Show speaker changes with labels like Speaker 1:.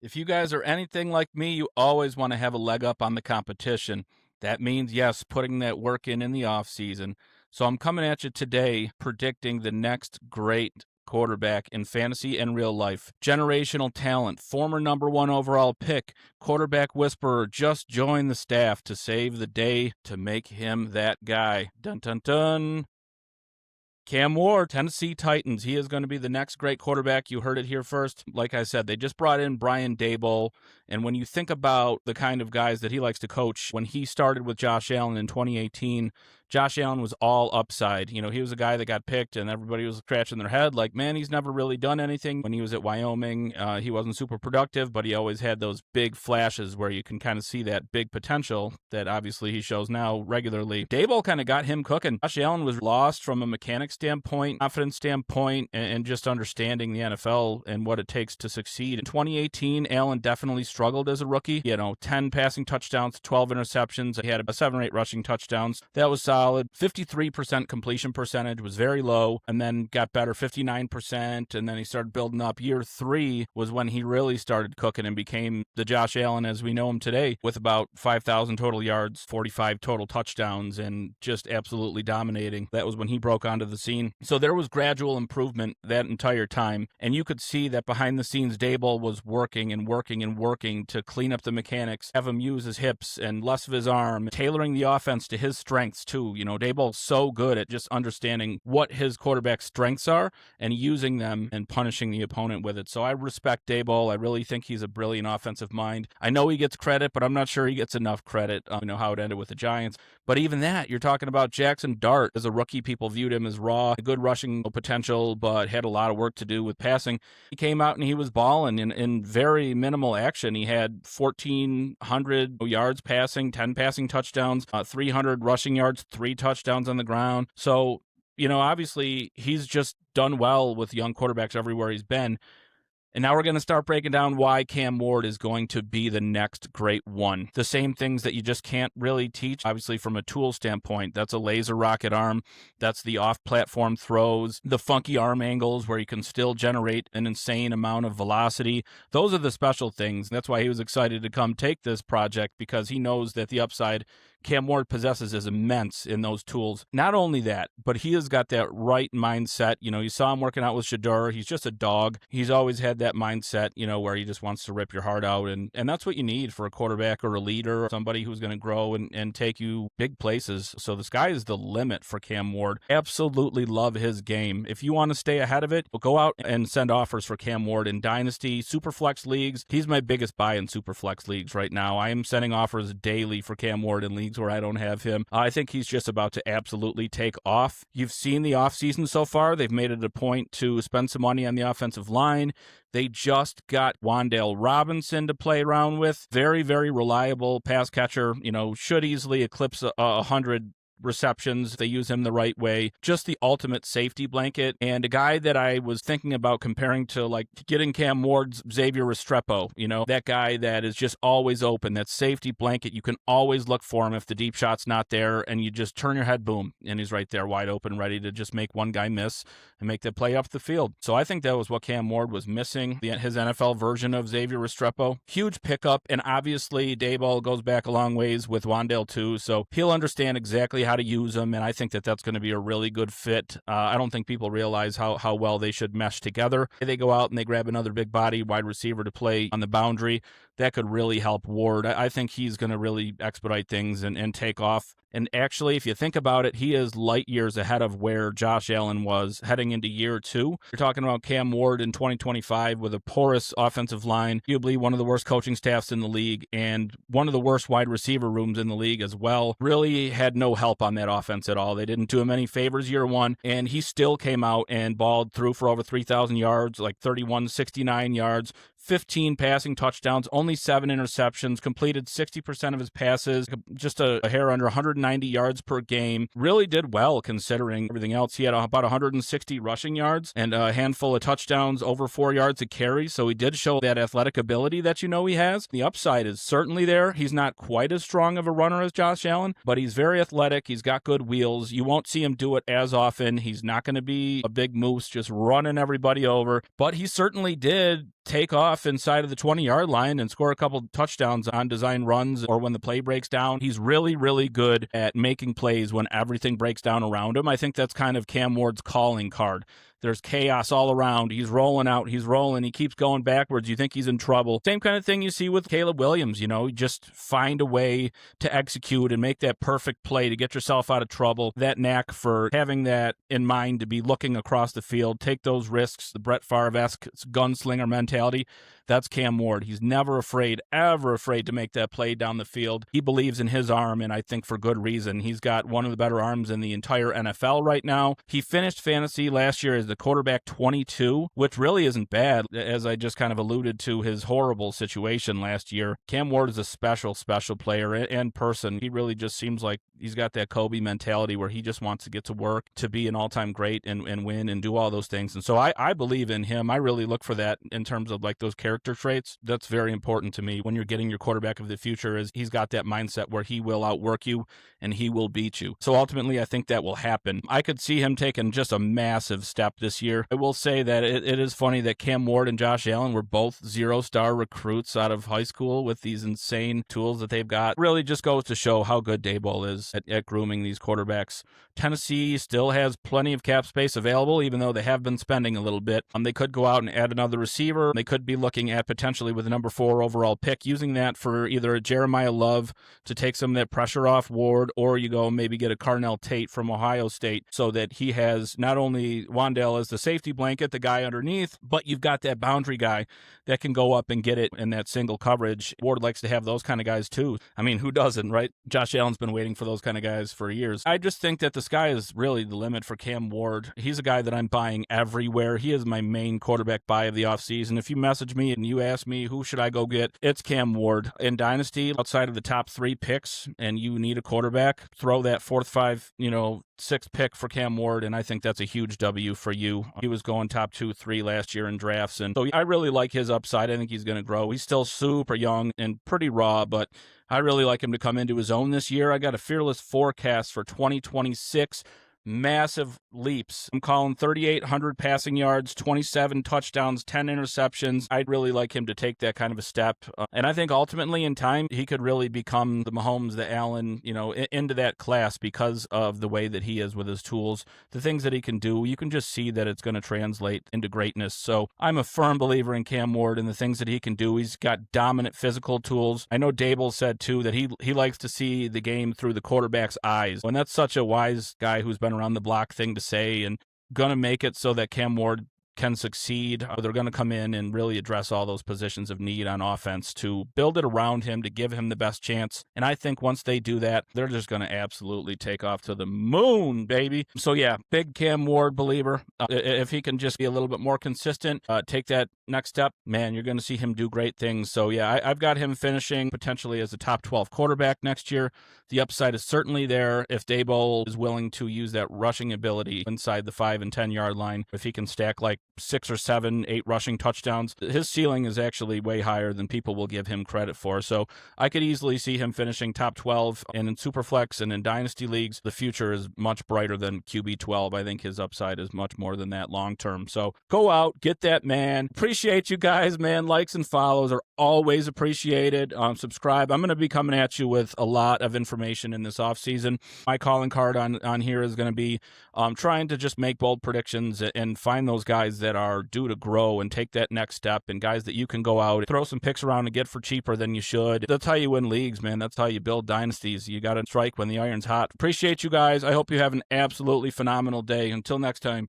Speaker 1: If you guys are anything like me, you always want to have a leg up on the competition. That means, yes, putting that work in the off season. So I'm coming at you today predicting the next great quarterback in fantasy and real life. Generational talent, former number one overall pick, quarterback whisperer just joined the staff to save the day to make him that guy. Dun dun dun. Cam Ward, Tennessee Titans. He is going to be the next great quarterback. You heard it here first. Like I said, they just brought in Brian Daboll. And when you think about the kind of guys that he likes to coach, when he started with Josh Allen in 2018, Josh Allen was all upside. You know, he was a guy that got picked and everybody was scratching their head like, man, he's never really done anything. When he was at Wyoming, he wasn't super productive, but he always had those big flashes where you can kind of see that big potential that obviously he shows now regularly. Daboll kind of got him cooking. Josh Allen was lost from a mechanics standpoint, confidence standpoint, and just understanding the NFL and what it takes to succeed. In 2018, Allen definitely struggled as a rookie. 10 passing touchdowns, 12 interceptions. He had a 7 or 8 rushing touchdowns. That was solid. 53% completion percentage was very low, and then got better, 59%, and then he started building up. Year 3 was when he really started cooking and became the Josh Allen as we know him today, with about 5,000 total yards, 45 total touchdowns, and just absolutely dominating. That was when he broke onto the scene. So there was gradual improvement that entire time, and you could see that behind the scenes, Daboll was working and working and working to clean up the mechanics, have him use his hips and less of his arm, tailoring the offense to his strengths too. Daboll's so good at just understanding what his quarterback's strengths are and using them and punishing the opponent with it. So I respect Daboll. I really think he's a brilliant offensive mind. I know he gets credit, but I'm not sure he gets enough credit. How it ended with the Giants. But even that, you're talking about Jackson Dart. As a rookie, people viewed him as raw, good rushing potential, but had a lot of work to do with passing. He came out and he was balling in very minimal action. He had 1,400 yards passing, 10 passing touchdowns, 300 rushing yards, 3 touchdowns on the ground. So, obviously he's just done well with young quarterbacks everywhere he's been. And now we're going to start breaking down why Cam Ward is going to be the next great one. The same things that you just can't really teach, obviously, from a tool standpoint. That's a laser rocket arm. That's the off-platform throws, the funky arm angles where you can still generate an insane amount of velocity. Those are the special things. That's why he was excited to come take this project, because he knows that the upside Cam Ward possesses is immense in those tools. Not only that, but he has got that right mindset. You saw him working out with Shedeur. He's just a dog. He's always had that mindset, where he just wants to rip your heart out. And that's what you need for a quarterback or a leader, or somebody who's going to grow and take you big places. So the sky is the limit for Cam Ward. Absolutely love his game. If you want to stay ahead of it, well, go out and send offers for Cam Ward in Dynasty, Superflex leagues. He's my biggest buy in Superflex leagues right now. I am sending offers daily for Cam Ward in leagues where I don't have him. I think he's just about to absolutely take off. You've seen the offseason so far. They've made it a point to spend some money on the offensive line. They just got Wan'Dale Robinson to play around with. Very, very reliable pass catcher. Should easily eclipse 100 receptions. They use him the right way. Just the ultimate safety blanket. And a guy that I was thinking about comparing to, like, getting Cam Ward's Xavier Restrepo, that guy that is just always open, that safety blanket. You can always look for him if the deep shot's not there, and you just turn your head, boom, and he's right there wide open, ready to just make one guy miss and make the play up the field. So I think that was what Cam Ward was missing, his NFL version of Xavier Restrepo. Huge pickup, and obviously Daboll goes back a long ways with Wan'Dale too, so he'll understand exactly how to use them, and I think that that's going to be a really good fit. I don't think people realize how well they should mesh together. They go out and they grab another big body wide receiver to play on the boundary. That could really help Ward. I think he's going to really expedite things and take off. And actually, if you think about it, he is light years ahead of where Josh Allen was heading into year 2. You're talking about Cam Ward in 2025 with a porous offensive line, arguably one of the worst coaching staffs in the league, and one of the worst wide receiver rooms in the league as well. Really had no help on that offense at all. They didn't do him any favors year 1, and he still came out and balled through for over 3,000 yards, like 3,169 yards, 15 passing touchdowns, only 7 interceptions, completed 60% of his passes, just a hair under 190 yards per game. Really did well considering everything else. He had about 160 rushing yards and a handful of touchdowns, over 4 yards a carry. So he did show that athletic ability that he has. The upside is certainly there. He's not quite as strong of a runner as Josh Allen, but he's very athletic. He's got good wheels. You won't see him do it as often. He's not going to be a big moose just running everybody over, but he certainly did take off off inside of the 20-yard line and score a couple touchdowns on design runs or when the play breaks down. He's really, really good at making plays when everything breaks down around him. I think that's kind of Cam Ward's calling card. There's chaos all around. He's rolling out. He's rolling. He keeps going backwards. You think he's in trouble. Same kind of thing you see with Caleb Williams. Just find a way to execute and make that perfect play to get yourself out of trouble. That knack for having that in mind to be looking across the field, take those risks, the Brett Favre-esque gunslinger mentality. That's Cam Ward. He's never afraid, ever afraid to make that play down the field. He believes in his arm, and I think for good reason. He's got one of the better arms in the entire NFL right now. He finished fantasy last year as the quarterback 22, which really isn't bad, as I just kind of alluded to his horrible situation last year. Cam Ward is a special, special player and person. He really just seems like he's got that Kobe mentality where he just wants to get to work to be an all-time great and win and do all those things. And so I believe in him. I really look for that in terms of like those character traits. That's very important to me when you're getting your quarterback of the future, is he's got that mindset where he will outwork you and he will beat you. So ultimately, I think that will happen. I could see him taking just a massive step this year. I will say that it is funny that Cam Ward and Josh Allen were both 0-star recruits out of high school with these insane tools that they've got. Really just goes to show how good Daboll is at grooming these quarterbacks. Tennessee still has plenty of cap space available, even though they have been spending a little bit. They could go out and add another receiver. They could be looking at potentially with a number 4 overall pick, using that for either a Jeremiah Love to take some of that pressure off Ward, or you go maybe get a Carnell Tate from Ohio State so that he has not only Wan'Dale as the safety blanket, the guy underneath, but you've got that boundary guy that can go up and get it in that single coverage. Ward likes to have those kind of guys too. I mean, who doesn't, right? Josh Allen's been waiting for those kind of guys for years. I just think that the sky is really the limit for Cam Ward. He's a guy that I'm buying everywhere. He is my main quarterback buy of the offseason. If you message me and you ask me who should I go get, it's Cam Ward. In Dynasty, outside of the top 3 picks, and you need a quarterback, throw that 4th, 5, 6th pick for Cam Ward, and I think that's a huge W for you. He was going top 2, 3 last year in drafts, and so I really like his upside. I think he's going to grow. He's still super young and pretty raw, but I really like him to come into his own this year. I got a fearless forecast for 2026. Massive leaps. I'm calling 3,800 passing yards, 27 touchdowns, 10 interceptions. I'd really like him to take that kind of a step. And I think ultimately in time, he could really become the Mahomes, the Allen, into that class because of the way that he is with his tools, the things that he can do. You can just see that it's going to translate into greatness. So I'm a firm believer in Cam Ward and the things that he can do. He's got dominant physical tools. I know Daboll said too that he likes to see the game through the quarterback's eyes. And that's such a wise guy who's been around the block thing to say, and gonna make it so that Cam Ward can succeed. They're going to come in and really address all those positions of need on offense to build it around him, to give him the best chance. And I think once they do that, they're just going to absolutely take off to the moon, baby. So yeah, big Cam Ward believer. If he can just be a little bit more consistent, take that next step, man, you're going to see him do great things. So yeah, I've got him finishing potentially as a top 12 quarterback next year. The upside is certainly there if Daboll is willing to use that rushing ability inside the 5 and 10 yard line. If he can stack like 6 or 7, 8 rushing touchdowns, his ceiling is actually way higher than people will give him credit for. So I could easily see him finishing top 12, and in Superflex and in Dynasty leagues, the future is much brighter than QB 12. I think his upside is much more than that long term. So go out, get that man. Appreciate you guys, man. Likes and follows are always appreciated. Subscribe. I'm going to be coming at you with a lot of information in this offseason. My calling card on here is going to be trying to just make bold predictions and find those guys that are due to grow and take that next step, and guys that you can go out, throw some picks around and get for cheaper than you should. That's how you win leagues, man. That's how you build dynasties. You got to strike when the iron's hot. Appreciate you guys. I hope you have an absolutely phenomenal day. Until next time.